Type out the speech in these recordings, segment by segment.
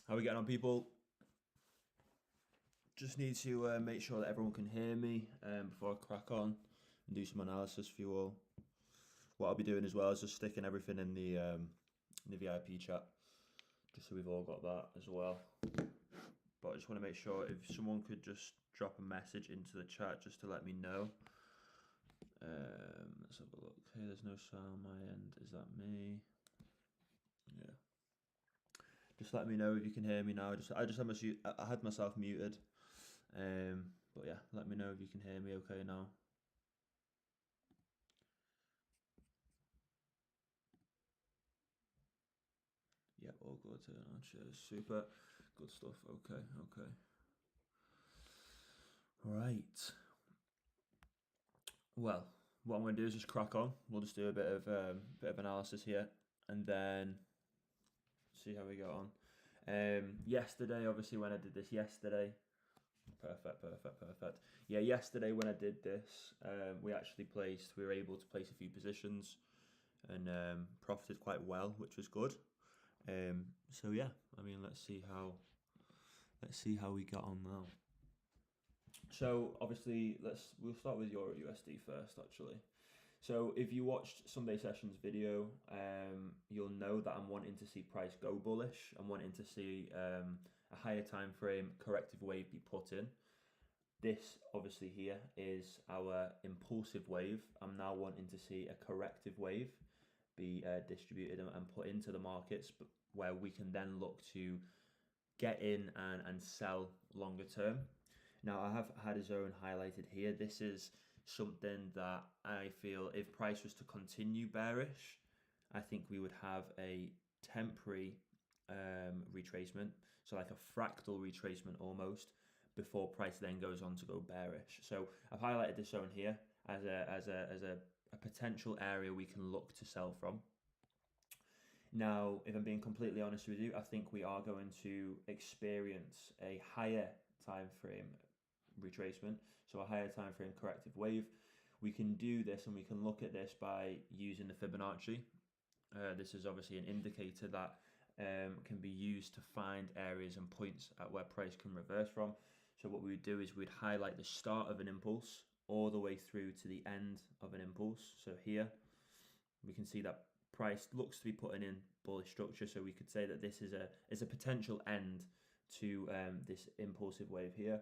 How are we getting on, people? Just need to make sure that everyone can hear me before I crack on and do some analysis for you all. What I'll be doing as well is just sticking everything in the VIP chat, just so we've all got that as well. But I just want to make sure if someone could just drop a message into the chat just to let me know. Let's have a look. Hey, there's no sound on my end. Is that me? Yeah. Just let me know if you can hear me now. I had myself muted. But yeah, let me know if you can hear me okay now. Yeah, all good. Cheers. Super. Good stuff. Okay. Right. Well, what I'm going to do is just crack on. We'll just do a bit of analysis here, and then see how we go on. Yesterday, obviously, when I did this yesterday, perfect. Yeah, yesterday when I did this, we were able to place a few positions and profited quite well, which was good. So yeah, I mean, let's see how we got on now. So obviously, we'll start with Euro USD first, actually. So if you watched Sunday Sessions video, you'll know that I'm wanting to see price go bullish. I'm wanting to see a higher time frame corrective wave be put in. This obviously here is our impulsive wave. I'm now wanting to see a corrective wave be distributed and put into the markets, but where we can then look to get in and sell longer term. Now, I have had a zone highlighted here. This is something that I feel if price was to continue bearish, I think we would have a temporary retracement, so like a fractal retracement almost, before price then goes on to go bearish. So I've highlighted this zone here as a potential area we can look to sell from. Now, if I'm being completely honest with you, I think we are going to experience a higher time frame retracement, so a higher time frame corrective wave. We can do this and we can look at this by using the Fibonacci. This is obviously an indicator that can be used to find areas and points at where price can reverse from. So what we would do is we'd highlight the start of an impulse all the way through to the end of an impulse. So here we can see that price looks to be putting in bullish structure, so we could say that this is a potential end to this impulsive wave here.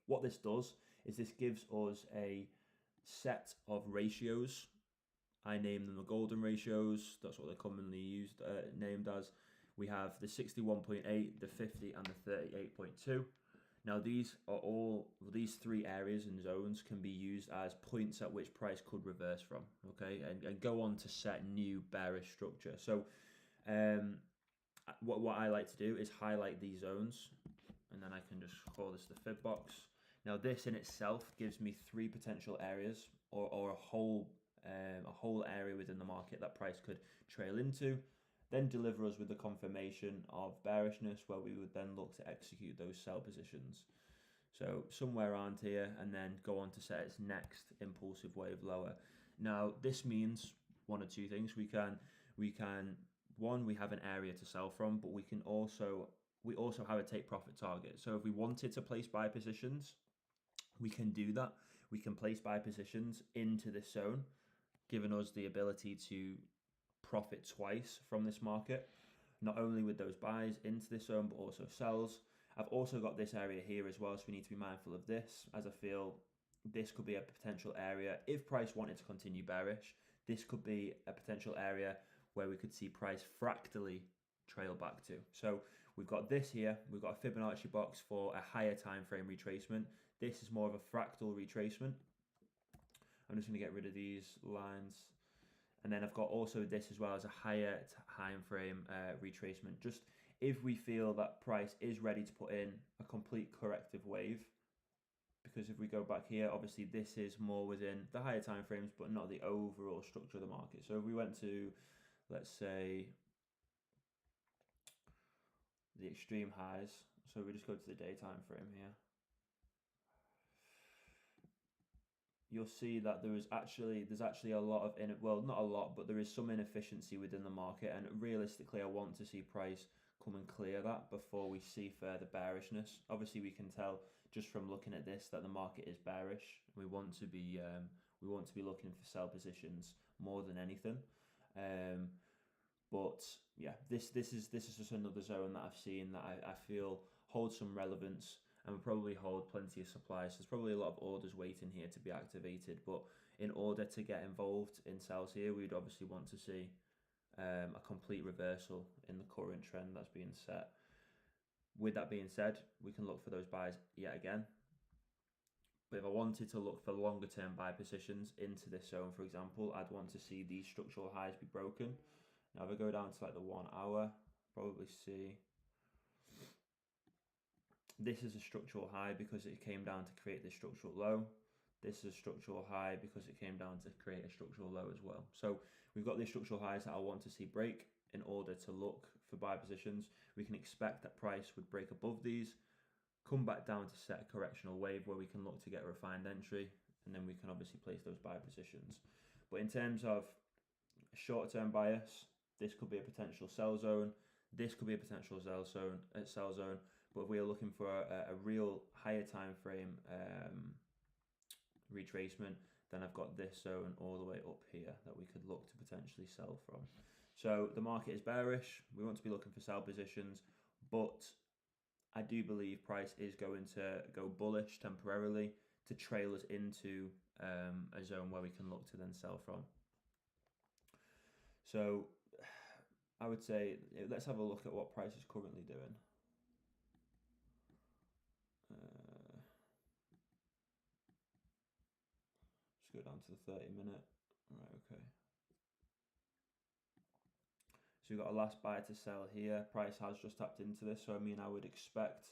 What this does is this gives us a set of ratios. I name them the golden ratios. That's what they're commonly used named as. We have the 61.8, the 50, and the 38.2. Now these three areas and zones can be used as points at which price could reverse from, okay, and go on to set new bearish structure. So what I like to do is highlight these zones, and then I can just call this the fib box. Now this in itself gives me three potential areas or a whole area within the market that price could trail into, then deliver us with the confirmation of bearishness, where we would then look to execute those sell positions. So somewhere around here, and then go on to set its next impulsive wave lower. Now this means one or two things. We have an area to sell from, but we also have a take profit target. So if we wanted to place buy positions, we can do that. We can place buy positions into this zone, giving us the ability to profit twice from this market, not only with those buys into this zone, but also sells. I've also got this area here as well, so we need to be mindful of this, as I feel this could be a potential area. If price wanted to continue bearish, this could be a potential area where we could see price fractally trail back to. So we've got this here, we've got a Fibonacci box for a higher time frame retracement. This is more of a fractal retracement. I'm just going to get rid of these lines. And then I've got also this as well as a higher time frame retracement. Just if we feel that price is ready to put in a complete corrective wave, because if we go back here, obviously this is more within the higher time frames, but not the overall structure of the market. So if we went to, let's say, the extreme highs, so we just go to the day time frame here, you'll see that there's actually a lot of not a lot, but there is some inefficiency within the market, and realistically I want to see price come and clear that before we see further bearishness. Obviously, we can tell just from looking at this that the market is bearish. We want to be looking for sell positions more than anything. But yeah, this is just another zone that I've seen that I feel holds some relevance and will probably hold plenty of supply. So there's probably a lot of orders waiting here to be activated. But in order to get involved in sales here, we'd obviously want to see a complete reversal in the current trend that's being set. With that being said, we can look for those buys yet again. But if I wanted to look for longer term buy positions into this zone, for example, I'd want to see these structural highs be broken. Now if I go down to like the 1 hour, probably see this is a structural high because it came down to create this structural low. This is a structural high because it came down to create a structural low as well. So we've got these structural highs that I want to see break in order to look for buy positions. We can expect that price would break above these, come back down to set a correctional wave where we can look to get a refined entry, and then we can obviously place those buy positions. But in terms of short term bias, this could be a potential sell zone. This could be a potential sell zone. But if we are looking for a real higher time frame retracement, then I've got this zone all the way up here that we could look to potentially sell from. So the market is bearish. We want to be looking for sell positions, but I do believe price is going to go bullish temporarily to trail us into a zone where we can look to then sell from. So I would say let's have a look at what price is currently doing. Just go down to the 30-minute. Right, okay. So we've got a last buy to sell here. Price has just tapped into this, so I mean I would expect,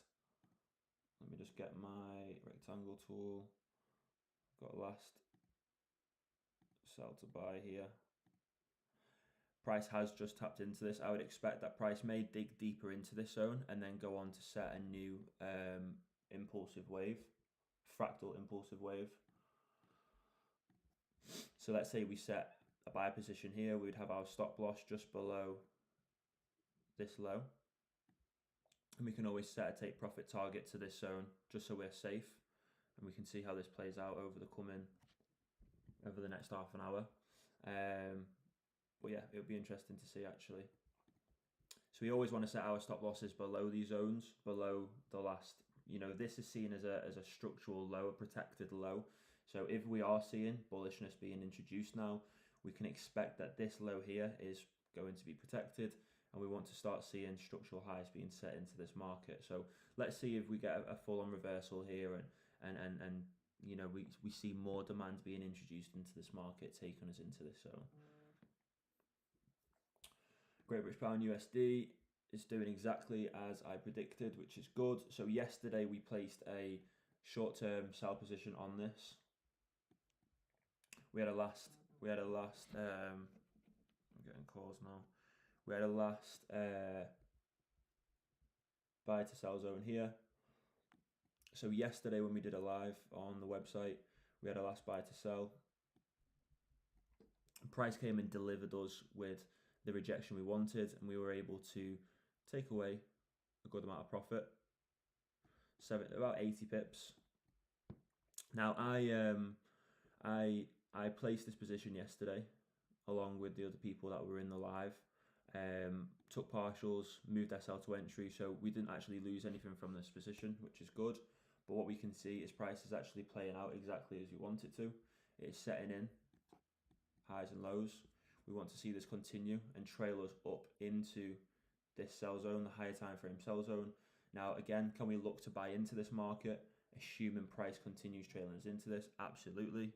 let me just get my rectangle tool. Got last sell to buy here. Price has just tapped into this. I would expect that price may dig deeper into this zone and then go on to set a new impulsive wave, fractal impulsive wave. So let's say we set a buy position here, we'd have our stop loss just below this low. And we can always set a take profit target to this zone just so we're safe. And we can see how this plays out over the next half an hour. But yeah, it would be interesting to see actually. So we always want to set our stop losses below these zones, below the last, this is seen as a structural low, a protected low. So if we are seeing bullishness being introduced now, we can expect that this low here is going to be protected, and we want to start seeing structural highs being set into this market. So let's see if we get a full-on reversal here and we see more demand being introduced into this market, taking us into this zone. Great British Pound USD is doing exactly as I predicted, which is good. So yesterday we placed a short-term sell position on this. We had a last I'm getting calls now. We had a last buy to sell zone here. So yesterday when we did a live on the website, we had a last buy to sell. Price came and delivered us with the rejection we wanted, and we were able to take away a good amount of profit, about 80 pips. Now I placed this position yesterday along with the other people that were in the live, took partials, moved SL to entry, so we didn't actually lose anything from this position, which is good. But what we can see is price is actually playing out exactly as we want it to. It's setting in highs and lows. We want to see this continue and trail us up into this sell zone, the higher time frame sell zone. Now again, can we look to buy into this market, assuming price continues trailing us into this? Absolutely.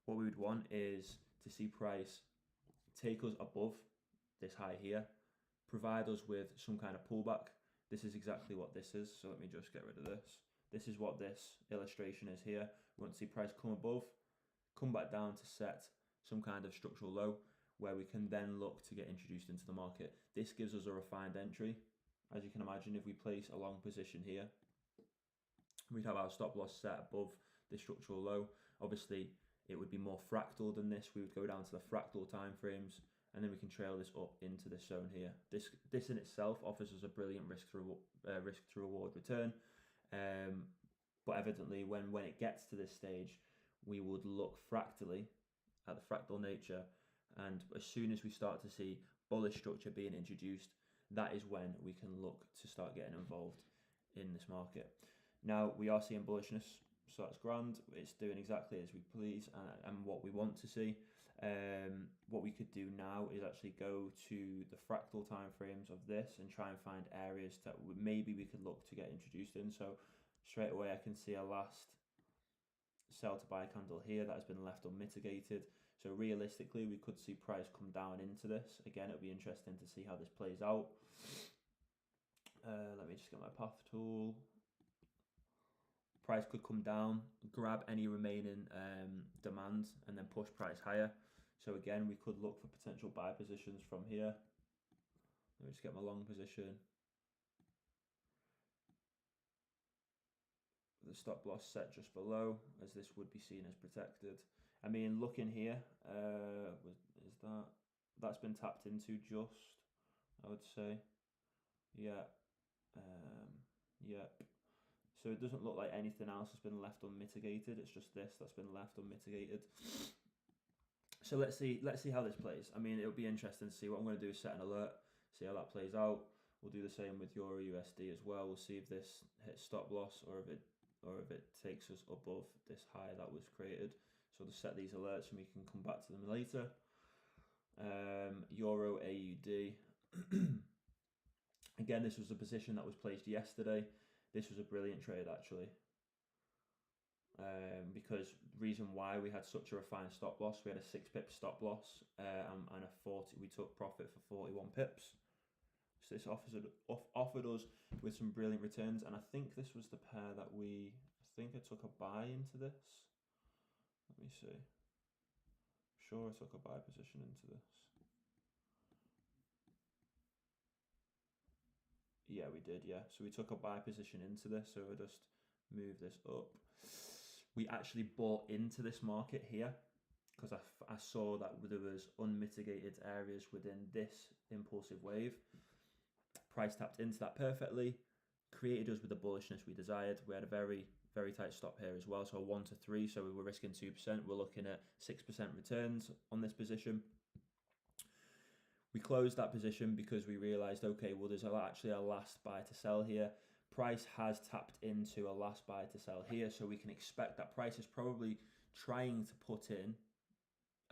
What we would want is to see price take us above this high here, provide us with some kind of pullback. This is exactly what this is. So let me just get rid of this. This is what this illustration is here. We want to see price come above, come back down to set some kind of structural low, where we can then look to get introduced into the market. This gives us a refined entry. As you can imagine, if we place a long position here, we'd have our stop loss set above the structural low. Obviously, it would be more fractal than this. We would go down to the fractal timeframes and then we can trail this up into this zone here. This in itself offers us a brilliant risk to reward return, but evidently when it gets to this stage, we would look fractally at the fractal nature, and as soon as we start to see bullish structure being introduced, that is when we can look to start getting involved in this market. Now we are seeing bullishness, so that's grand. It's doing exactly as we please and what we want to see. What we could do now is actually go to the fractal timeframes of this and try and find areas that maybe we could look to get introduced in. So straight away I can see a last sell to buy candle here that has been left unmitigated. So realistically we could see price come down into this. Again, it'll be interesting to see how this plays out. Let me just get my path tool. Price could come down, grab any remaining demand and then push price higher. So again, we could look for potential buy positions from here. Let me just get my long position. The stop loss set just below, as this would be seen as protected. I mean, looking here, is that's been tapped into just, I would say. Yeah. Yep. So it doesn't look like anything else has been left unmitigated. It's just this that's been left unmitigated. So let's see how this plays. I mean, it'll be interesting to see. What I'm going to do is set an alert, see how that plays out. We'll do the same with Euro USD as well. We'll see if this hits stop loss or if it takes us above this high that was created. So to set these alerts and we can come back to them later. Euro AUD. Again, this was a position that was placed yesterday. This was a brilliant trade actually. Because reason why we had such a refined stop loss, we had a 6 pip stop loss and a 40. We took profit for 41 pips. So this offered us with some brilliant returns, and I think this was the pair that I think I took a buy into this. Let me see. Sure, I took a buy position into this. Yeah, we did. Yeah, so we took a buy position into this. So we'll just move this up. We actually bought into this market here because I saw that there was unmitigated areas within this impulsive wave. Price tapped into that perfectly, created us with the bullishness we desired. We had a very, very tight stop here as well, so 1 to 3, so we were risking 2%. We're looking at 6% returns on this position. We closed that position because we realized, okay, well, there's actually a last buy to sell here. Price has tapped into a last buy to sell here, so we can expect that price is probably trying to put in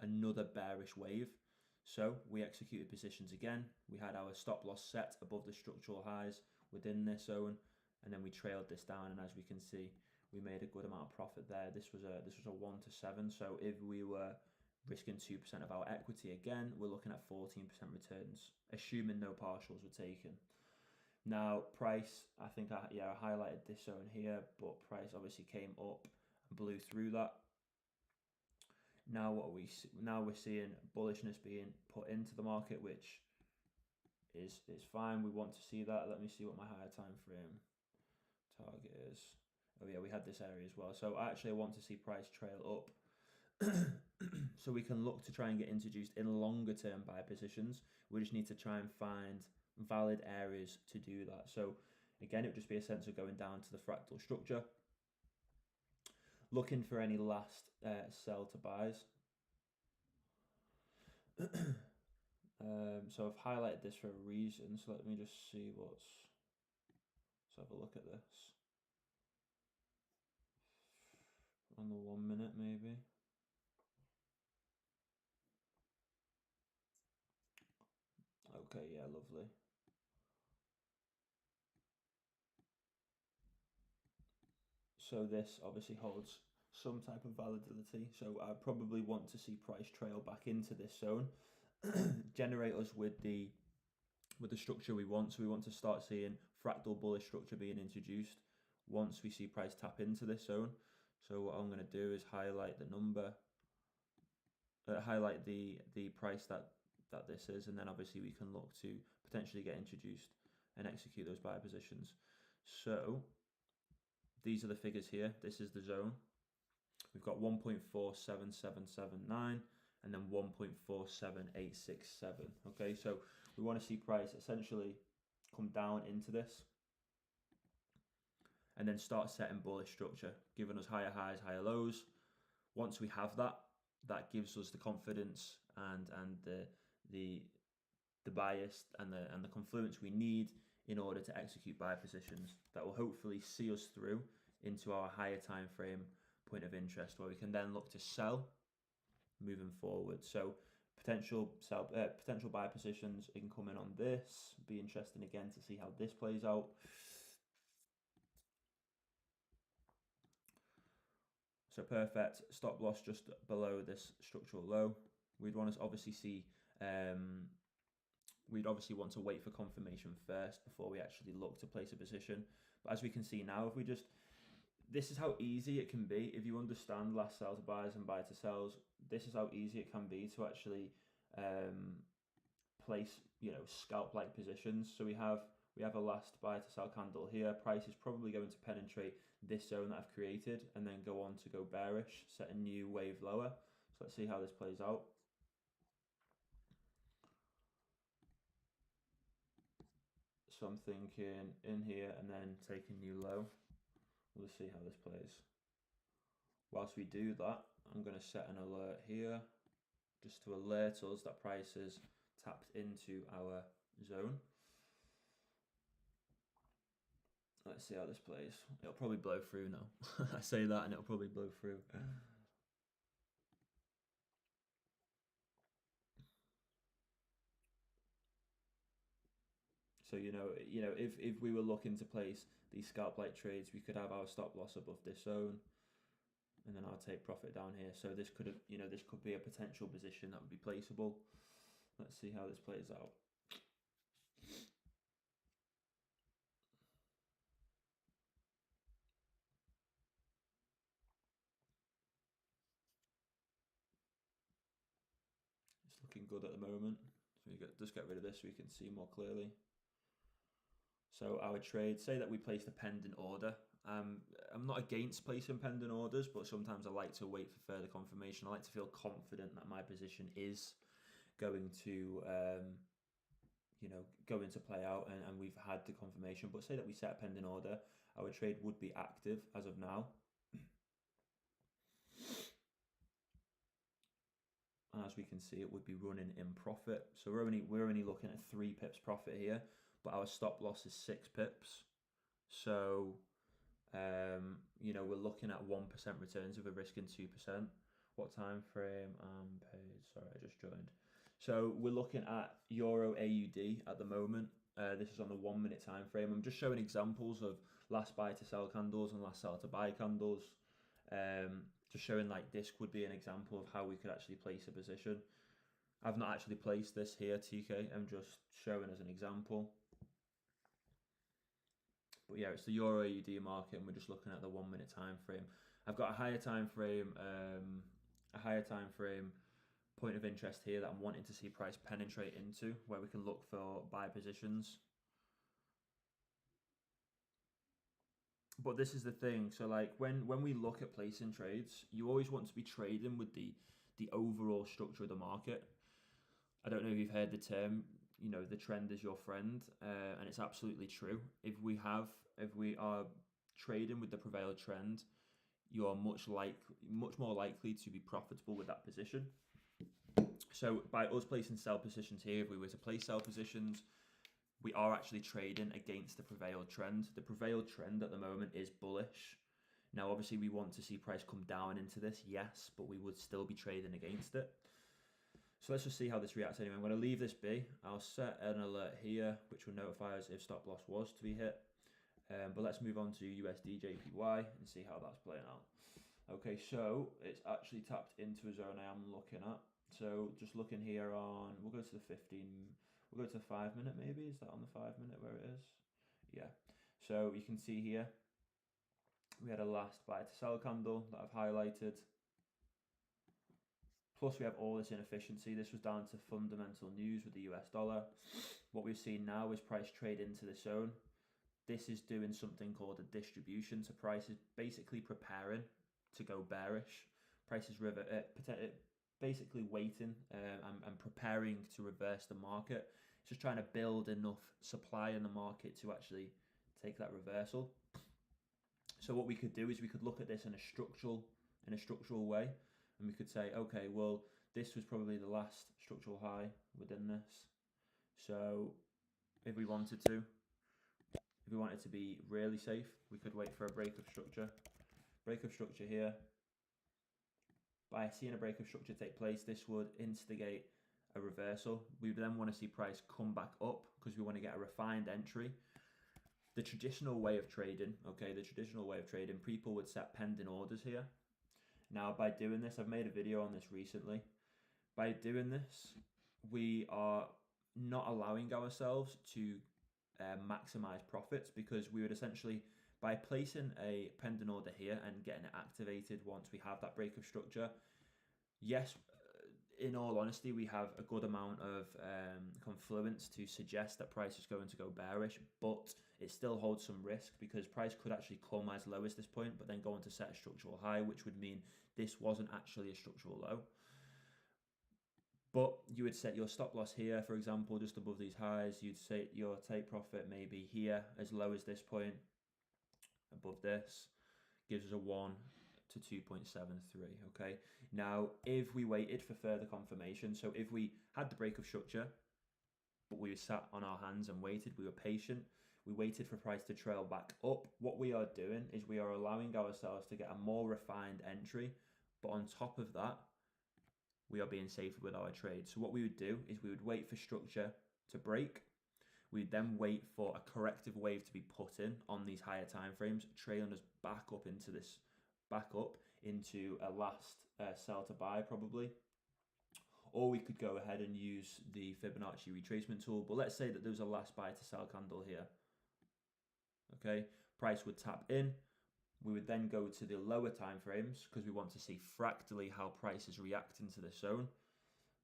another bearish wave. So we executed positions again. We had our stop loss set above the structural highs within this zone, and then we trailed this down, and as we can see, we made a good amount of profit there. This was a 1 to 7, so if we were risking 2% of our equity again, we're looking at 14% returns, assuming no partials were taken. Now price, I think I highlighted this zone here, but price obviously came up and blew through that. Now we're seeing bullishness being put into the market, which is fine. We want to see that. Let me see what my higher time frame target is. Oh yeah, we had this area as well. So actually I want to see price trail up so we can look to try and get introduced in longer term buy positions. We just need to try and find valid areas to do that. So again, it would just be a sense of going down to the fractal structure, looking for any last sell to buys. So I've highlighted this for a reason, so let me just see let's have a look at this on the 1 minute maybe. Okay, yeah, lovely. So this obviously holds some type of validity. So I probably want to see price trail back into this zone, generate us with the structure we want. So we want to start seeing fractal bullish structure being introduced once we see price tap into this zone. So what I'm going to do is highlight the number, highlight the price that this is, and then obviously we can look to potentially get introduced and execute those buy positions. So these are the figures here. This is the zone. We've got 1.47779 and then 1.47867. Okay, so we want to see price essentially come down into this and then start setting bullish structure, giving us higher highs, higher lows. Once we have that, that gives us the confidence and the bias and the confluence we need in order to execute buy positions that will hopefully see us through into our higher time frame point of interest, where we can then look to sell moving forward. So potential buy positions can come in on this. Be interesting again to see how this plays out. So perfect, stop loss just below this structural low. We'd want to obviously see, we'd obviously want to wait for confirmation first before we actually look to place a position. But as we can see now, if we just, this is how easy it can be. If you understand last sell to buys and buy to sells, this is how easy it can be to actually place, scalp-like positions. So we have a last buy to sell candle here. Price is probably going to penetrate this zone that I've created and then go on to go bearish, set a new wave lower. So let's see how this plays out. So I'm thinking in here and then take a new low. We'll see how this plays. Whilst we do that, I'm going to set an alert here just to alert us that price is tapped into our zone. Let's see how this plays. It'll probably blow through now. I say that and it'll probably blow through. So if we were looking to place these scalp-like trades, we could have our stop loss above this zone, and then I'll take profit down here. So this could have, this could be a potential position that would be placeable. Let's see how this plays out. It's looking good at the moment. So just get rid of this so we can see more clearly. So our trade, say that we placed a pending order. I'm not against placing pending orders, but sometimes I like to wait for further confirmation. I like to feel confident that my position is going to, going to play out, and we've had the confirmation. But say that we set a pending order, our trade would be active as of now. And as we can see, it would be running in profit. So we're only looking at 3 pips profit here, but our stop loss is 6 pips. So we're looking at 1% returns if we're risking 2%. What time frame? Paid. Sorry, I just joined. So we're looking at Euro AUD at the moment. This is on the 1 minute time frame. I'm just showing examples of last buy to sell candles and last sell to buy candles. Just showing like this would be an example of how we could actually place a position. I've not actually placed this here, TK. I'm just showing as an example. But yeah, it's the Euro AUD market, and we're just looking at the 1 minute time frame. I've got a higher time frame point of interest here that I'm wanting to see price penetrate into, where we can look for buy positions. But this is the thing. So like when we look at placing trades, you always want to be trading with the overall structure of the market. I don't know if you've heard the term, the trend is your friend, and it's absolutely true. If we are trading with the prevalent trend, you are much more likely to be profitable with that position. So by us placing sell positions here, if we were to place sell positions, we are actually trading against the prevalent trend. The prevalent trend at the moment is bullish. Now, obviously, we want to see price come down into this, yes, but we would still be trading against it. So let's just see how this reacts anyway. I'm going to leave this be. I'll set an alert here, which will notify us if stop loss was to be hit. But let's move on to USD Jpy and see how that's playing out. Okay, so it's actually tapped into a zone I am looking at. So just looking here on, we'll go to the 15, we'll go to the 5 minute maybe. Is that on the 5 minute where it is? Yeah. So you can see here, we had a last buy to sell candle that I've highlighted. Plus we have all this inefficiency. This was down to fundamental news with the US dollar. What we've seen now is price trade into the zone. This is doing something called a distribution. So price is basically preparing to go bearish. Price is basically waiting and preparing to reverse the market. It's just trying to build enough supply in the market to actually take that reversal. So what we could do is we could look at this in a structural way, and we could say, okay, well, this was probably the last structural high within this. So if we wanted to be really safe, we could wait for a break of structure. Break of structure here. By seeing a break of structure take place, this would instigate a reversal. We then want to see price come back up because we want to get a refined entry. The traditional way of trading, people would set pending orders here. Now, by doing this, I've made a video on this recently. By doing this, we are not allowing ourselves to maximize profits, because we would essentially, by placing a pending order here and getting it activated once we have that break of structure, yes, in all honesty, we have a good amount of confluence to suggest that price is going to go bearish, but it still holds some risk, because price could actually come as low as this point, but then go on to set a structural high, which would mean this wasn't actually a structural low. But you would set your stop loss here, for example, just above these highs. You'd set your take profit maybe here, as low as this point, above this, gives us a 1 to 2.73. Okay, now if we waited for further confirmation, so if we had the break of structure, but we sat on our hands and waited, we were patient, we waited for price to trail back up, what we are doing is we are allowing ourselves to get a more refined entry, but on top of that, we are being safer with our trade. So what we would do is we would wait for structure to break. We'd then wait for a corrective wave to be put in on these higher time frames, trailing us back up into a last sell to buy probably. Or we could go ahead and use the Fibonacci retracement tool. But let's say that there was a last buy to sell candle here. Okay, price would tap in. We would then go to the lower time frames because we want to see fractally how price is reacting to this zone.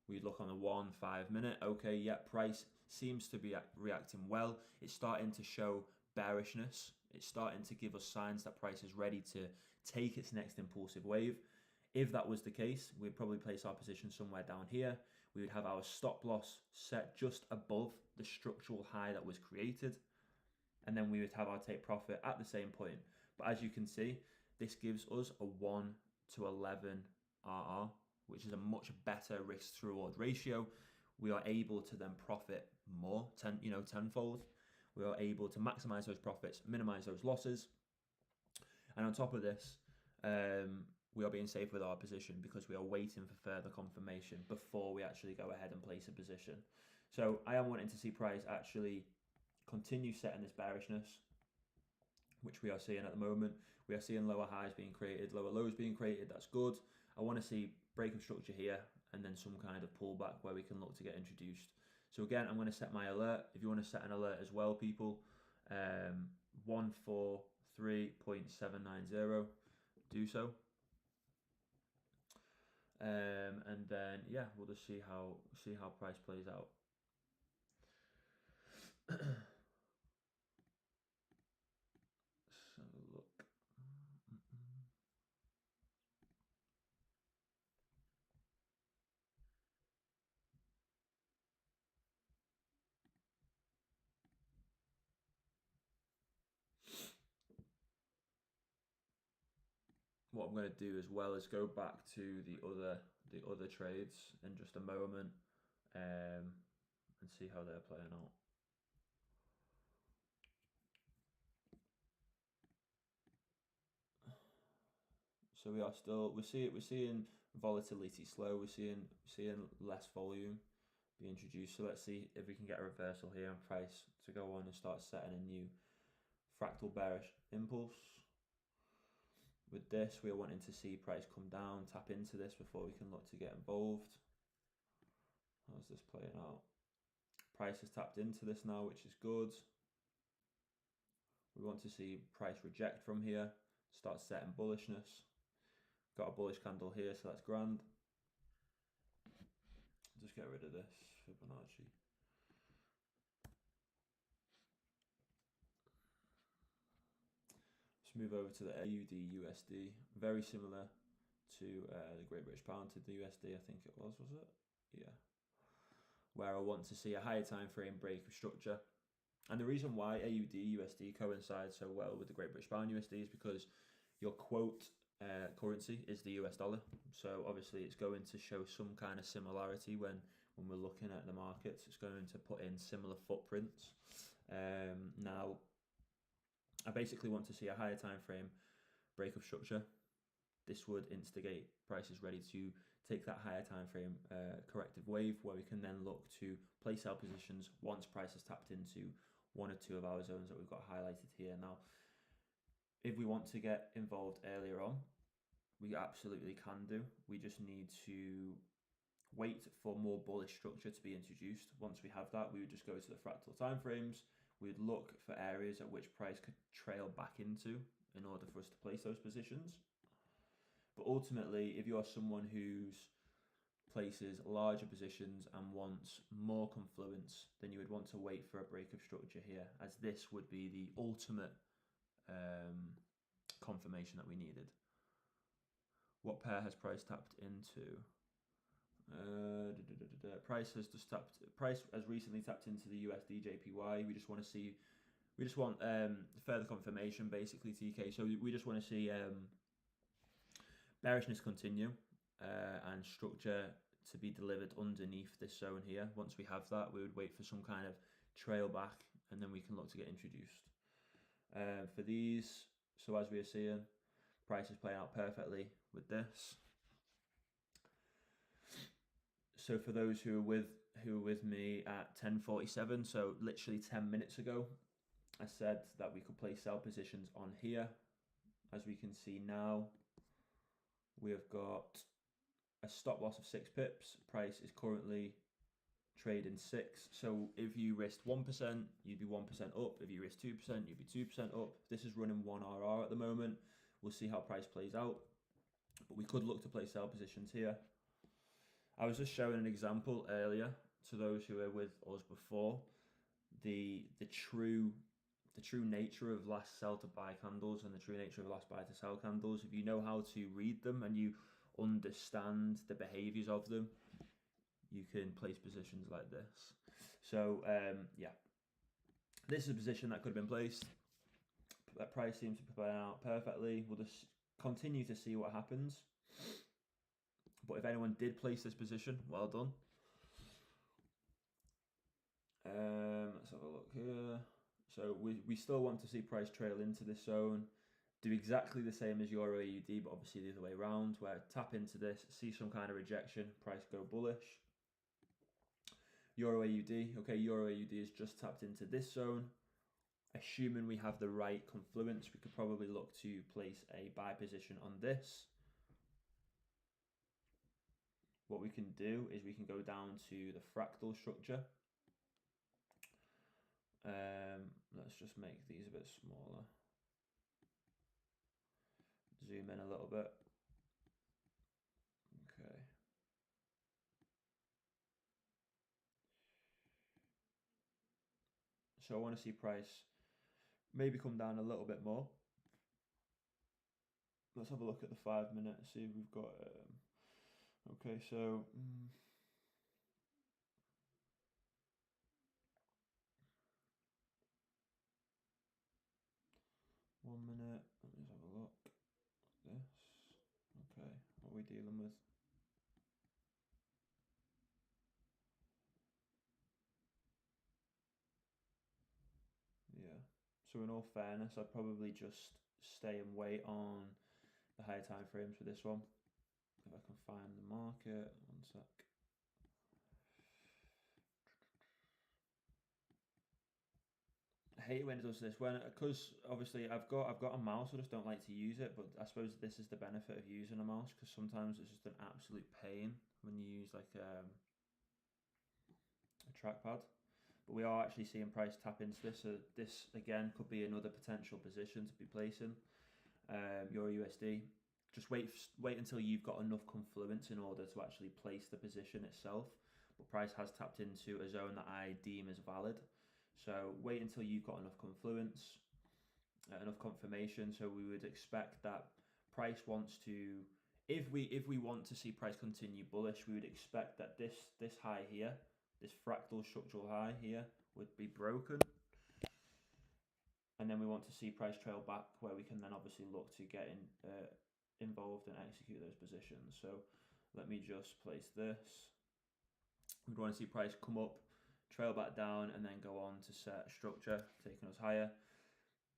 We'd look on the 1-5 minute. Okay, yeah, price seems to be reacting well. It's starting to show bearishness. It's starting to give us signs that price is ready to take its next impulsive wave. If that was the case, we'd probably place our position somewhere down here. We would have our stop loss set just above the structural high that was created. And then we would have our take profit at the same point. But as you can see, this gives us a 1 to 11 RR, which is a much better risk to reward ratio. We are able to then profit more, tenfold. We are able to maximize those profits, minimize those losses. And on top of this, we are being safe with our position because we are waiting for further confirmation before we actually go ahead and place a position. So I am wanting to see price actually continue setting this bearishness, which we are seeing at the moment. We are seeing lower highs being created, lower lows being created. That's good. I want to see break of structure here and then some kind of pullback where we can look to get introduced. So again, I'm going to set my alert. If you want to set an alert as well, people, 143.790, do so. And then yeah, we'll just see how price plays out. Let's have a look. What I'm going to do as well is go back to the other trades in just a moment, and see how they're playing out. So we're seeing volatility slow. We're seeing less volume be introduced. So let's see if we can get a reversal here and price to go on and start setting a new fractal bearish impulse. With this, we are wanting to see price come down, tap into this before we can look to get involved. How's this playing out? Price has tapped into this now, which is good. We want to see price reject from here, start setting bullishness. Got a bullish candle here, so that's grand. Just get rid of this Fibonacci. Let's move over to the Aud Usd. Very similar to the Great British Pound to the USD, I think it was it? Yeah. Where I want to see a higher time frame break of structure. And the reason why AUD USD coincides so well with the Great British Pound USD is because your quote currency is the US dollar. So obviously it's going to show some kind of similarity when we're looking at the markets. It's going to put in similar footprints. Now, I basically want to see a higher time frame break of structure. This would instigate prices ready to take that higher time frame corrective wave, where we can then look to place sell positions once price has tapped into one or two of our zones that we've got highlighted here. Now, if we want to get involved earlier on, we absolutely can do. We just need to wait for more bullish structure to be introduced. Once we have that, we would just go to the fractal timeframes. We'd look for areas at which price could trail back into in order for us to place those positions. But ultimately, if you're someone who's places larger positions and wants more confluence, then you would want to wait for a break of structure here, as this would be the ultimate confirmation that we needed. What pair has price tapped into? Price has just tapped. Price has recently tapped into the USD Jpy. We just want to see. We just want further confirmation, basically, TK. So we just want to see bearishness continue and structure to be delivered underneath this zone here. Once we have that, we would wait for some kind of trail back, and then we can look to get introduced. For these, so as we are seeing, price is playing out perfectly with this. So for those who are with me at 10:47, so literally 10 minutes ago, I said that we could place sell positions on here. As we can see now, we have got a stop loss of 6 pips. Price is currently trading 6. So if you risked 1%, you'd be 1% up. If you risked 2%, you'd be 2% up. This is running 1 RR at the moment. We'll see how price plays out. But we could look to place sell positions here. I was just showing an example earlier to those who were with us before, the true nature of last sell to buy candles and the true nature of last buy to sell candles. If you know how to read them and you understand the behaviors of them, you can place positions like this. So yeah, this is a position that could have been placed. That price seems to be playing out perfectly. We'll just continue to see what happens. But if anyone did place this position, well done. Let's have a look here. So we still want to see price trail into this zone, do exactly the same as Euro AUD, but obviously the other way around, where tap into this, see some kind of rejection, price go bullish. Euro AUD, okay, Euro AUD is just tapped into this zone. Assuming we have the right confluence, we could probably look to place a buy position on this. What we can do is we can go down to the fractal structure. Let's just make these a bit smaller. Zoom in a little bit. Okay. So I want to see price maybe come down a little bit more. Let's have a look at the 5 minute, see if we've got okay, so 1 minute, let me just have a look at this. Okay, what are we dealing with? Yeah, so in all fairness, I'd probably just stay and wait on the higher time frames for this one. If I can find the market, 1 sec. I hate when it does this, because obviously I've got a mouse, I just don't like to use it, but I suppose this is the benefit of using a mouse, because sometimes it's just an absolute pain when you use like a trackpad. But we are actually seeing price tap into this, so this again could be another potential position to be placing. Euro USD, just wait until you've got enough confluence in order to actually place the position itself. But price has tapped into a zone that I deem as valid. So wait until you've got enough confluence, enough confirmation. So we would expect that price wants to if we want to see price continue bullish, we would expect that this high here, this fractal structural high here, would be broken. And then we want to see price trail back, where we can then obviously look to get involved and execute those positions. So let me just place this. We'd want to see price come up, trail back down, and then go on to set a structure, taking us higher.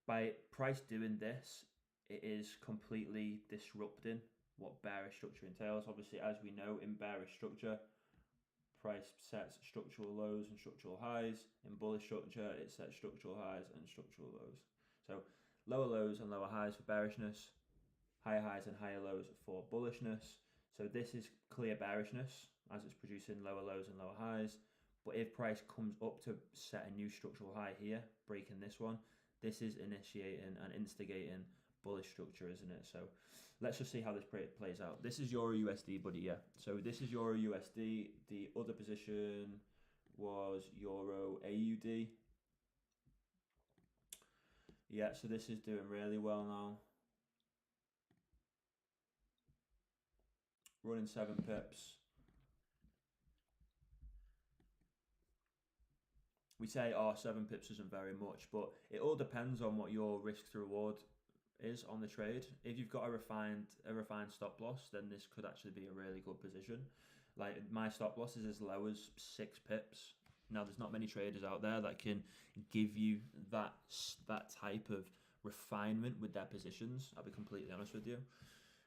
By price doing this, it is completely disrupting what bearish structure entails. Obviously, as we know, in bearish structure, price sets structural lows and structural highs. In bullish structure, it sets structural highs and structural lows. So lower lows and lower highs for bearishness, higher highs and higher lows for bullishness. So this is clear bearishness as it's producing lower lows and lower highs. But if price comes up to set a new structural high here, breaking this one, this is initiating and instigating bullish structure, isn't it? So let's just see how this plays out. This is Euro USD, buddy, yeah. So this is Euro USD. The other position was Euro AUD. Yeah, so this is doing really well now. Running 7 pips. We say, oh, 7 pips isn't very much, but it all depends on what your risk to reward is on the trade. If you've got a refined stop loss, then this could actually be a really good position. Like my stop loss is as low as 6 pips. Now there's not many traders out there that can give you that type of refinement with their positions. I'll be completely honest with you.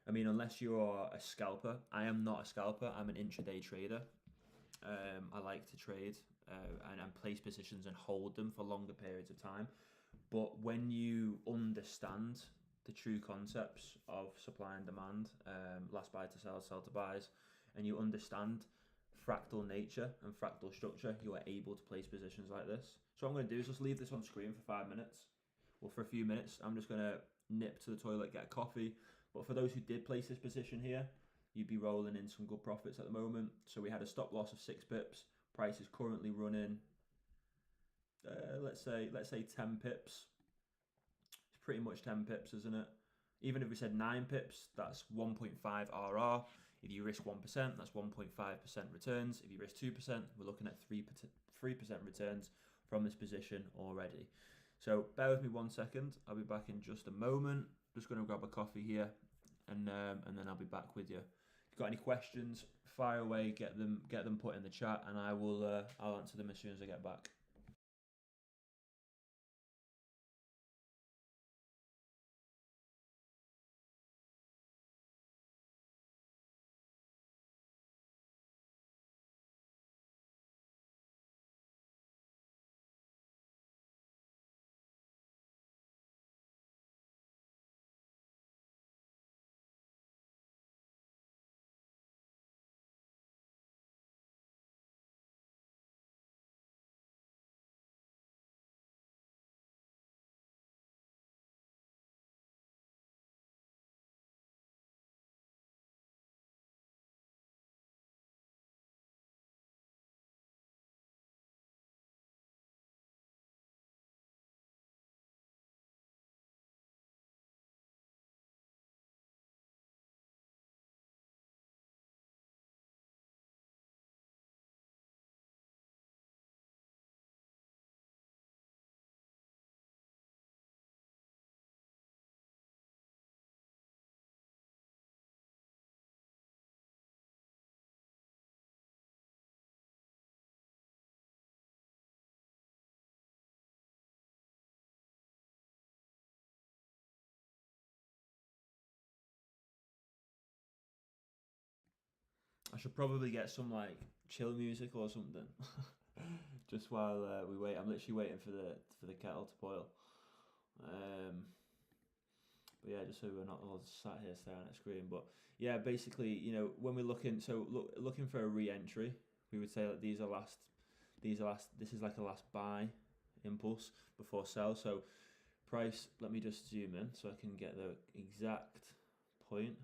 I mean, unless you're a scalper. I am not a scalper. I'm an intraday trader. I like to trade and place positions and hold them for longer periods of time. But when you understand the true concepts of supply and demand, last buy to sell, sell to buys, and you understand fractal nature and fractal structure, you are able to place positions like this. So what I'm going to do is just leave this on screen for 5 minutes. Well, for a few minutes, I'm just going to nip to the toilet, get a coffee. But for those who did place this position here, you'd be rolling in some good profits at the moment. So we had a stop loss of 6 pips. Price is currently running, let's say 10 pips. It's pretty much 10 pips, isn't it? Even if we said 9 pips, that's 1.5 RR. If you risk 1%, that's 1.5% returns. If you risk 2%, we're looking at 3% returns from this position already. So bear with me 1 second. I'll be back in just a moment. Just going to grab a coffee here, and then I'll be back with you. If you've got any questions, fire away, get them put in the chat, and I'll answer them as soon as I get back. I should probably get some like chill music or something, just while we wait. I'm literally waiting for the kettle to boil. But yeah, just so we're not all sat here staring at a screen. But yeah, basically, you know, when we're looking for a re-entry, we would say that this is like a last buy impulse before sell. So price, let me just zoom in so I can get the exact point.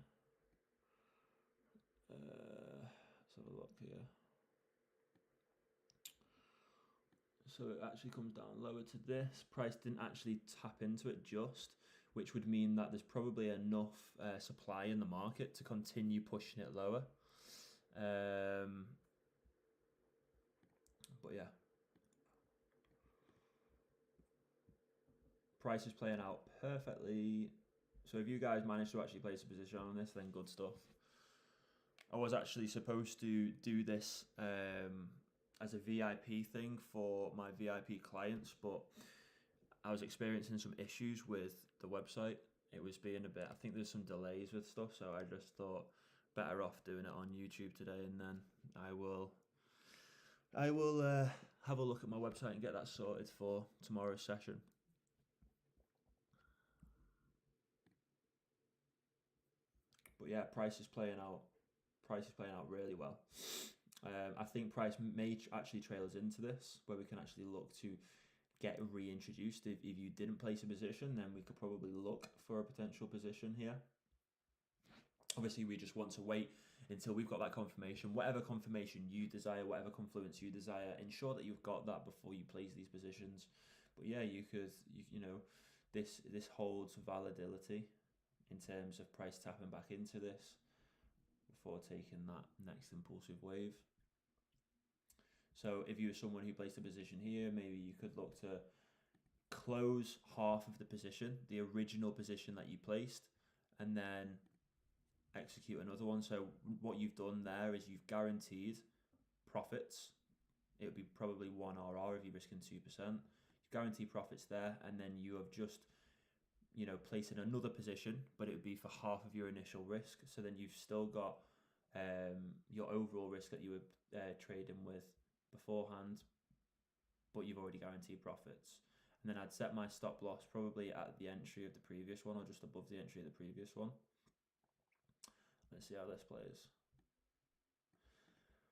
Let's have a look here. So it actually comes down lower to this. Price didn't actually tap into it just. which would mean that there's probably enough supply in the market to continue pushing it lower. But yeah, price is playing out perfectly. So if you guys manage to actually place a position on this, then good stuff. I was actually supposed to do this as a VIP thing for my VIP clients, but I was experiencing some issues with the website. It was being a bit, I think there's some delays with stuff, so I just thought better off doing it on YouTube today, and then I will have a look at my website and get that sorted for tomorrow's session. But yeah, price is playing out really well. I think price may actually trail us into this, where we can actually look to get reintroduced. If you didn't place a position, then we could probably look for a potential position here. Obviously, we just want to wait until we've got that confirmation. Whatever confirmation you desire, whatever confluence you desire, ensure that you've got that before you place these positions. But yeah, this holds validity in terms of price tapping back into this before taking that next impulsive wave. So if you were someone who placed a position here, maybe you could look to close half of the position, the original position that you placed, and then execute another one. So what you've done there is you've guaranteed profits. It would be probably 1 RR if you're risking 2%. You guarantee profits there, and then you have just placed in another position, but it would be for half of your initial risk. So then you've still got your overall risk that you were trading with beforehand, but you've already guaranteed profits. And then I'd set my stop loss probably at the entry of the previous one, or just above the entry of the previous one. Let's see how this plays.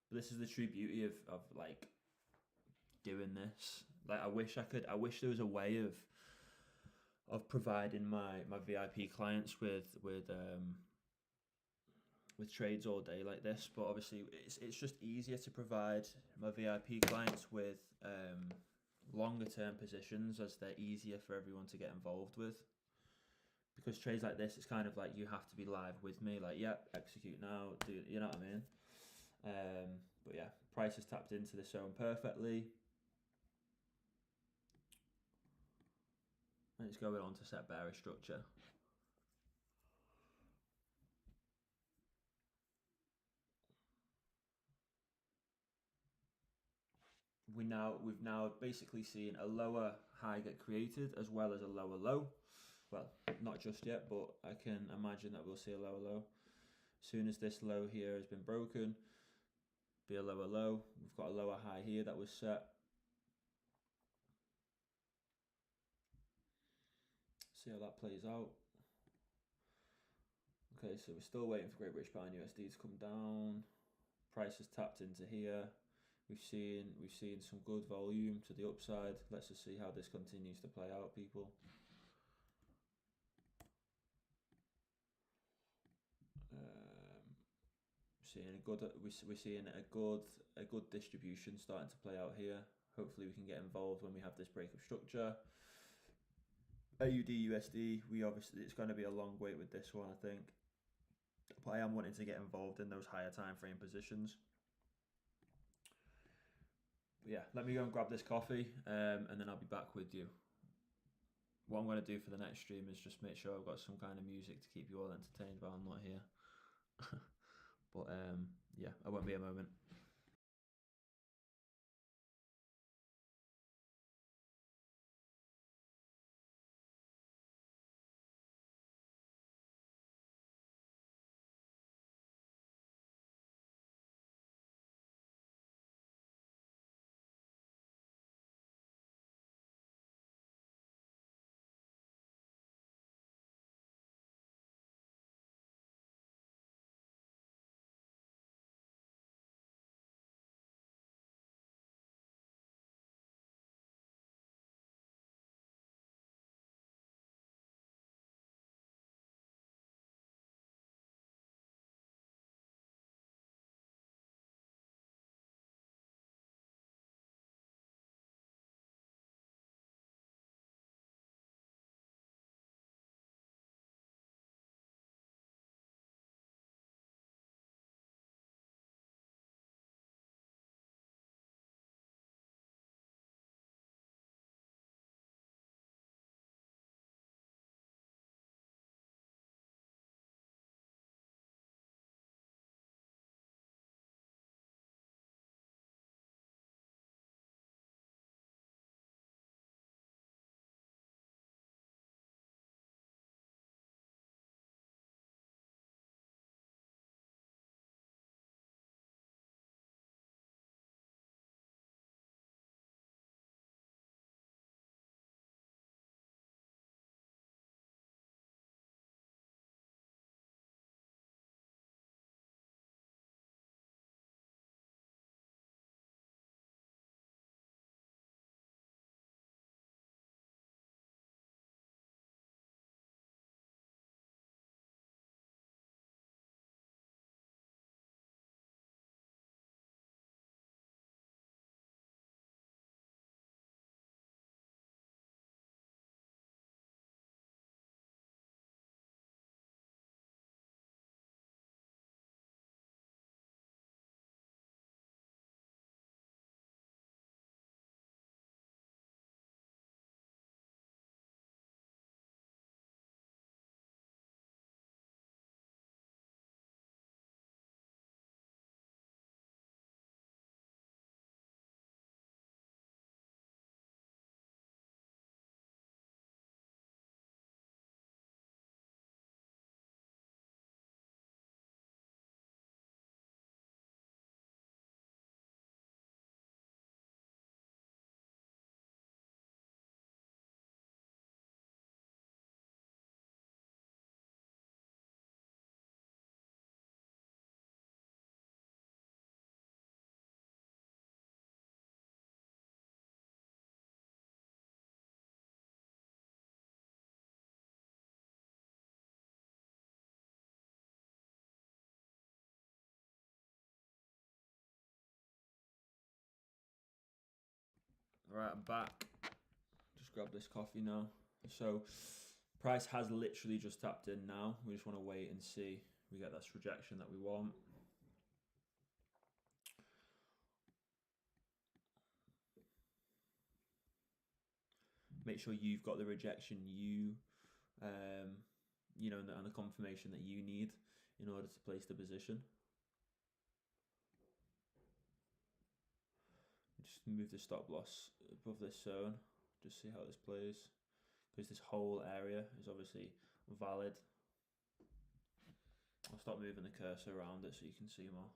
But this is the true beauty of like doing this. Like I wish there was a way of providing my VIP clients with trades all day like this, but obviously it's just easier to provide my VIP clients with longer term positions, as they're easier for everyone to get involved with. Because trades like this, it's kind of like you have to be live with me, like, yeah, execute now, do, you know what I mean? But yeah, price has tapped into the zone perfectly. And it's going on to set bearish structure. We've now basically seen a lower high get created as well as a lower low. Well, not just yet, but I can imagine that we'll see a lower low. As soon as this low here has been broken, be a lower low. We've got a lower high here that was set. See how that plays out. Okay, so we're still waiting for Great British Pound USD to come down. Price has tapped into here. We've seen some good volume to the upside. Let's just see how this continues to play out, people. We're seeing a good distribution starting to play out here. Hopefully we can get involved when we have this break of structure. Aud USD, it's going to be a long wait with this one, I think. But I am wanting to get involved in those higher time frame positions. But yeah, let me go and grab this coffee, and then I'll be back with you. What I'm going to do for the next stream is just make sure I've got some kind of music to keep you all entertained while I'm not here. But yeah, I won't be a moment. Right, I'm back. Just grab this coffee now. So, price has literally just tapped in now. We just want to wait and see we get this rejection that we want. Make sure you've got the rejection you know, and the confirmation that you need in order to place the position. Just move the stop loss above this zone. Just see how this plays, because this whole area is obviously valid. I'll stop moving the cursor around it so you can see more.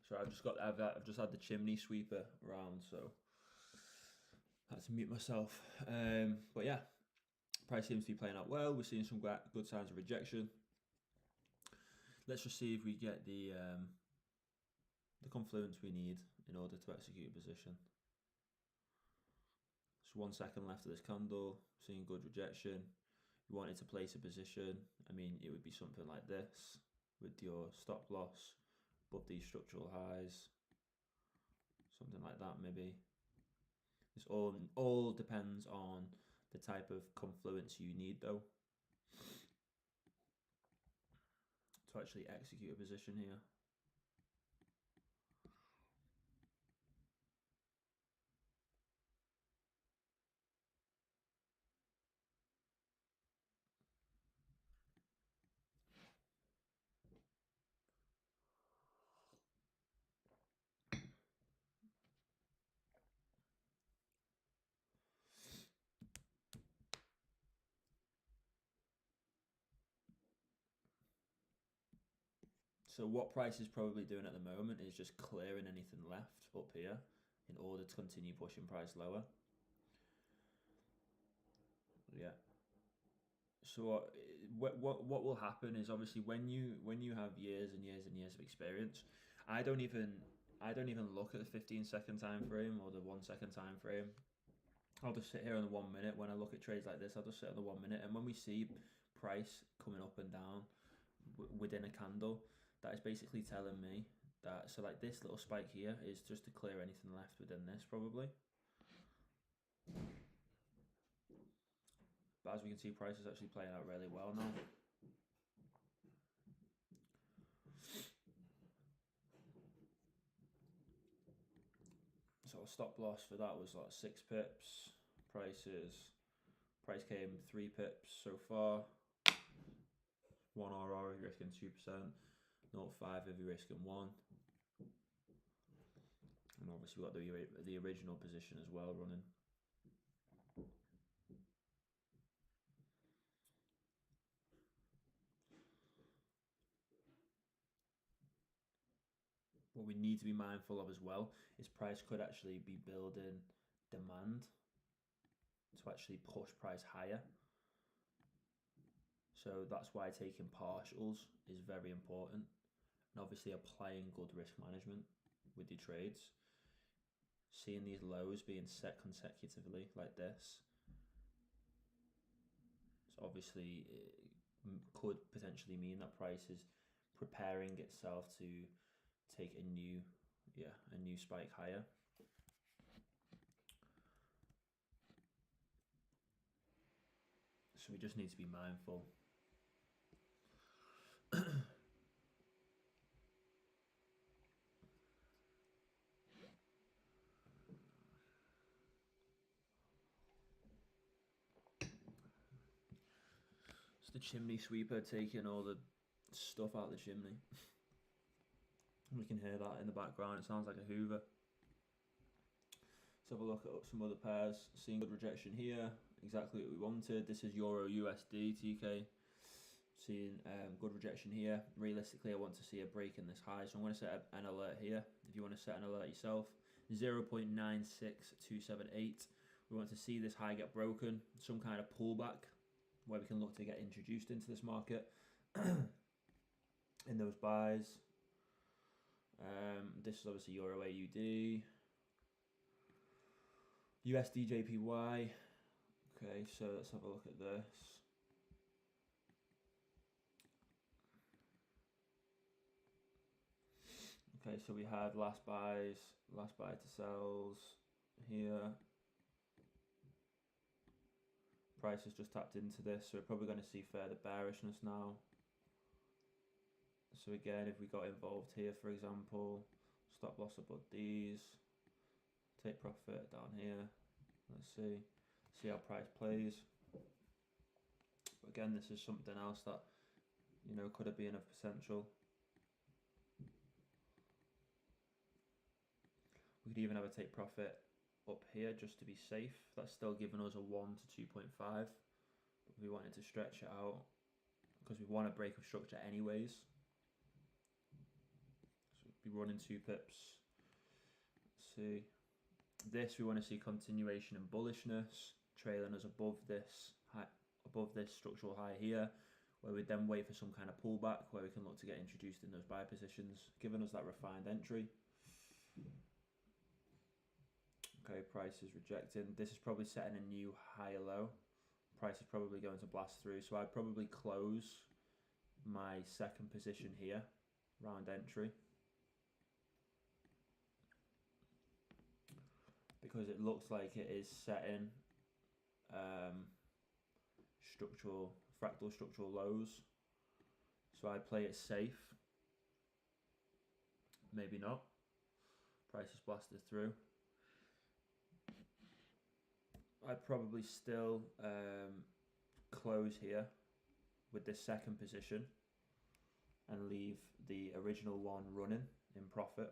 So I've just had the chimney sweeper around, so I had to mute myself. But yeah, price seems to be playing out well. We're seeing some good signs of rejection. Let's just see if we get the confluence we need in order to execute a position. So 1 second left of this candle, seeing good rejection. You wanted to place a position. I mean, it would be something like this with your stop loss above these structural highs, something like that maybe. This all depends on the type of confluence you need though to actually execute a position here. So what price is probably doing at the moment is just clearing anything left up here in order to continue pushing price lower. Yeah. So what will happen is, obviously when you have years and years and years of experience, I don't even look at the 15-second time frame or the 1 second time frame. I'll just sit here on the 1 minute. When I look at trades like this, I'll just sit on the 1 minute, and when we see price coming up and down within a candle, that is basically telling me that, so like this little spike here is just to clear anything left within this probably. But as we can see, price is actually playing out really well now. So a stop loss for that was like 6 pips. Price came 3 pips so far. 1 RR if you're risking 2%. 0.5 if you're risking 1. And obviously we've got the original position as well running. What we need to be mindful of as well is price could actually be building demand to actually push price higher. So that's why taking partials is very important, and obviously applying good risk management with your trades. Seeing these lows being set consecutively like this, so obviously it could potentially mean that price is preparing itself to take a new spike higher. So we just need to be mindful. It's the chimney sweeper taking all the stuff out of the chimney. We can hear that in the background. It sounds like a Hoover. Let's have a look at some other pairs. Seeing good rejection here. Exactly what we wanted. This is Euro USD TK. Seeing good rejection here. Realistically, I want to see a break in this high, so I'm going to set an alert here. If you want to set an alert yourself, 0.96278. We want to see this high get broken, some kind of pullback where we can look to get introduced into this market. in those buys. This is obviously Euro AUD, USD Jpy. Okay, so let's have a look at this. Okay, so we had last buy to sells here. Price has just tapped into this, so we're probably going to see further bearishness now. So again, if we got involved here, for example, stop loss above these, take profit down here. Let's see how price plays. But again, this is something else that, you know, could have been of potential. We could even have a take profit up here just to be safe. That's still giving us a 1 to 2.5. But we wanted to stretch it out because we want to break of structure anyways. So we'd be running 2 pips. Let's see. This we want to see continuation and bullishness, trailing us above this high, above this structural high here, where we then wait for some kind of pullback where we can look to get introduced in those buy positions, giving us that refined entry. Okay, price is rejecting. This is probably setting a new higher low. Price is probably going to blast through, so I'd probably close my second position here, round entry, because it looks like it is setting fractal structural lows. So I'd play it safe. Maybe not. Price is blasted through. I'd probably still close here with this second position and leave the original one running in profit.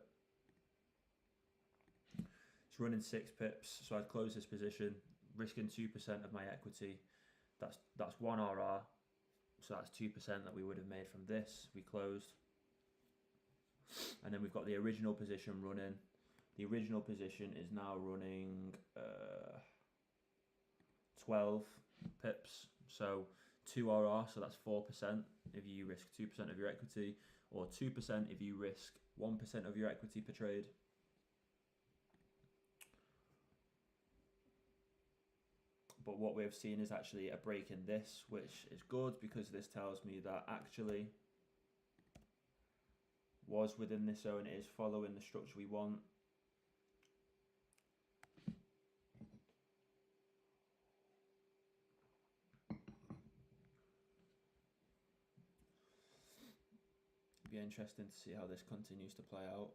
It's running 6 pips, so I'd close this position, risking 2% of my equity. That's 1 RR, so that's 2% that we would have made from this. We closed, and then we've got the original position running. The original position is now running 12 pips, so 2 RR, so that's 4% if you risk 2% of your equity, or 2% if you risk 1% of your equity per trade. But what we've seen is actually a break in this, which is good because this tells me that actually was within this zone, it is following the structure we want. Be interesting to see how this continues to play out.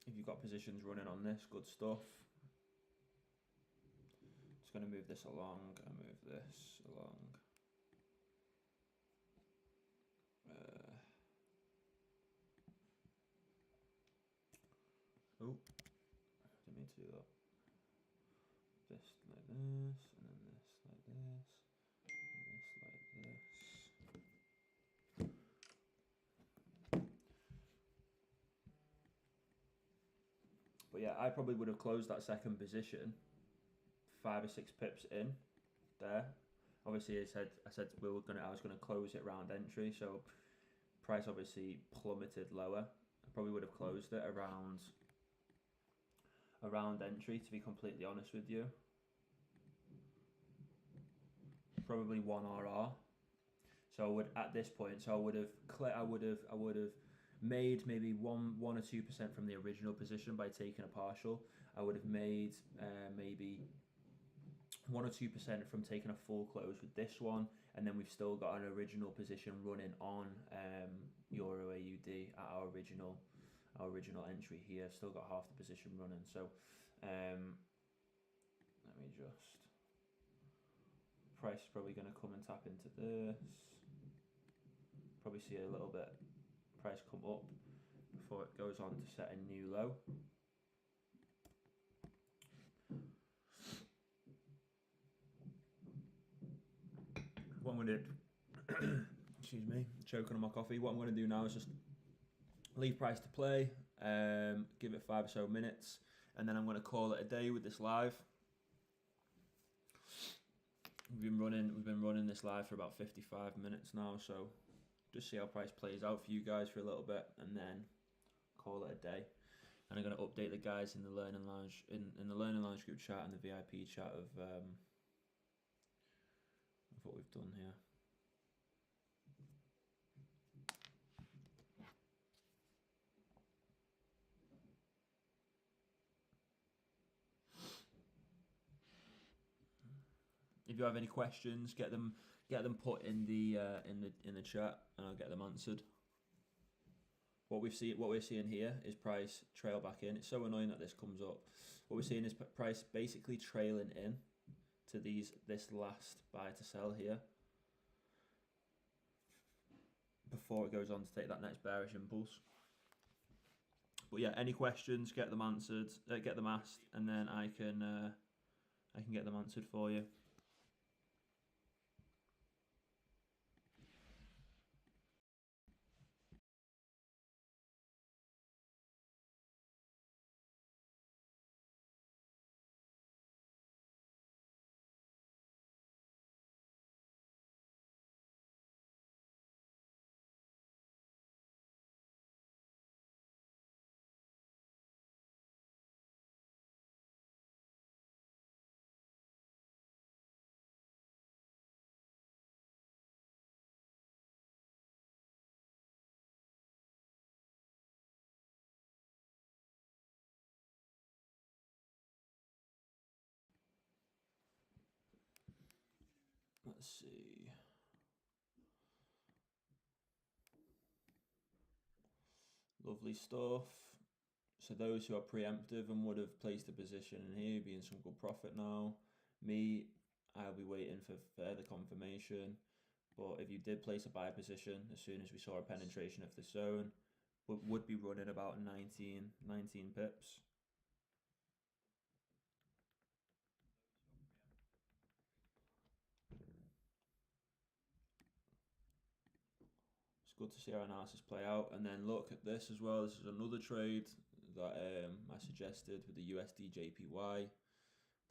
If you've got positions running on this, good stuff. Just going to move this along and move this along. Oh, didn't mean to do that. This like this, and then this like this, and this like this. But yeah, I probably would have closed that second position 5 or 6 pips in there. Obviously, I said I was gonna close it round entry, so price obviously plummeted lower. I probably would have closed it around entry, to be completely honest with you. Probably 1 RR. So I would, at this point, I would have made maybe 1 or 2% from the original position by taking a partial. I would have made maybe 1 or 2% from taking a full close with this one, and then we've still got an original position running on Euro AUD at our original entry here. Still got half the position running. So let me just, price is probably going to come and tap into this. Probably see a little bit price come up before it goes on to set a new low. What I'm going to excuse me, choking on my coffee. What I'm going to do now is just leave price to play, give it 5 or so minutes, and then I'm going to call it a day with this live. We've been running this live for about 55 minutes now, so just see how price plays out for you guys for a little bit, and then call it a day. And I'm going to update the guys in the Learning Lounge in the Learning Lounge group chat and the VIP chat of what we've done here. If you have any questions, get them put in the chat, and I'll get them answered. What we're seeing here is price trail back in. It's so annoying that this comes up. What we're seeing is price basically trailing in to this last buy to sell here before it goes on to take that next bearish impulse. But yeah, any questions, get them answered, get them asked, and then I can get them answered for you. Let's see. Lovely stuff. So those who are preemptive and would have placed a position in here, be in some good profit now. Me, I'll be waiting for further confirmation. But if you did place a buy position, as soon as we saw a penetration of the zone, would be running about 19 pips. It's good to see our analysis play out. And then look at this as well. This is another trade that I suggested with the USD Jpy.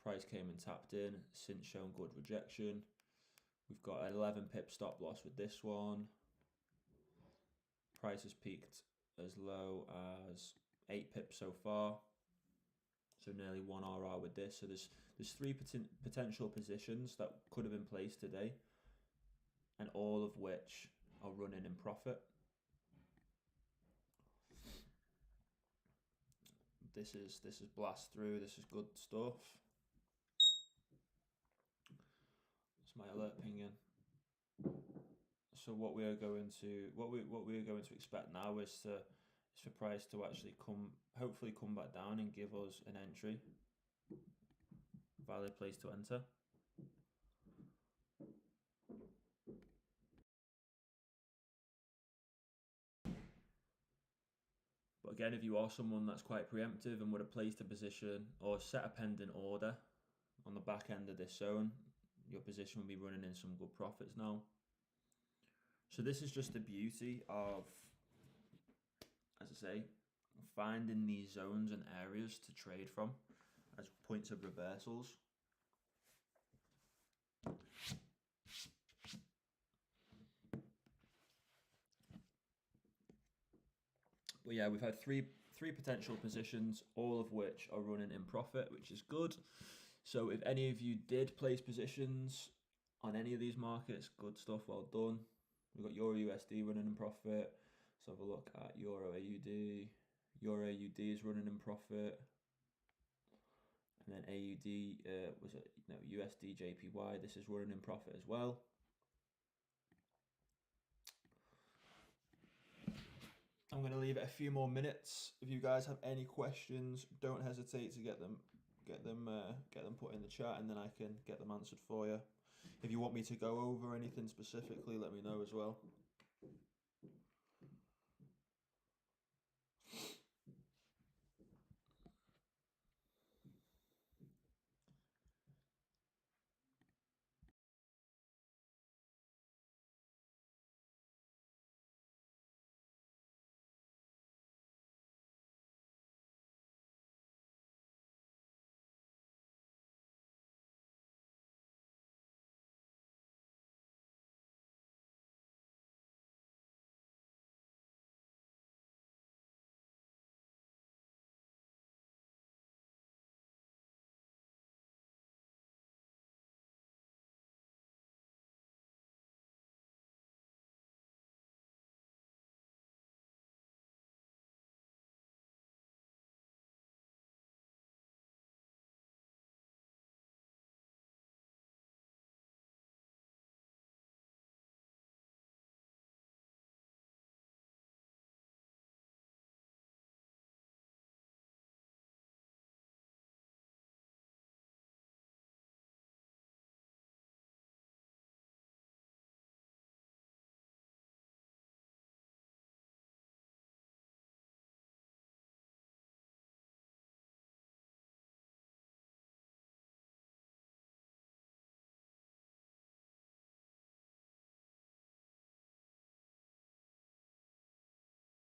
Price came and tapped in, since shown good rejection. We've got an 11 pip stop loss with this one. Price has peaked as low as 8 pips so far. So nearly 1 RR with this. So there's 3 potential positions that could have been placed today, and all of which are running in profit. This is blast through. This is good stuff. It's my alert pinging. So what we are going to expect now is for price to actually hopefully come back down and give us an entry. Valid place to enter. But again, if you are someone that's quite preemptive and would have placed a position or set a pending order on the back end of this zone, your position will be running in some good profits now. So this is just the beauty of, as I say, finding these zones and areas to trade from as points of reversals. But yeah, we've had three potential positions, all of which are running in profit, which is good. So if any of you did place positions on any of these markets, good stuff, well done. We've got Euro USD running in profit. Let's have a look at Euro AUD. Euro AUD is running in profit. And then AUD, USD Jpy, this is running in profit as well. I'm going to leave it a few more minutes. If you guys have any questions, don't hesitate to get them put in the chat, and then I can get them answered for you. If you want me to go over anything specifically, let me know as well.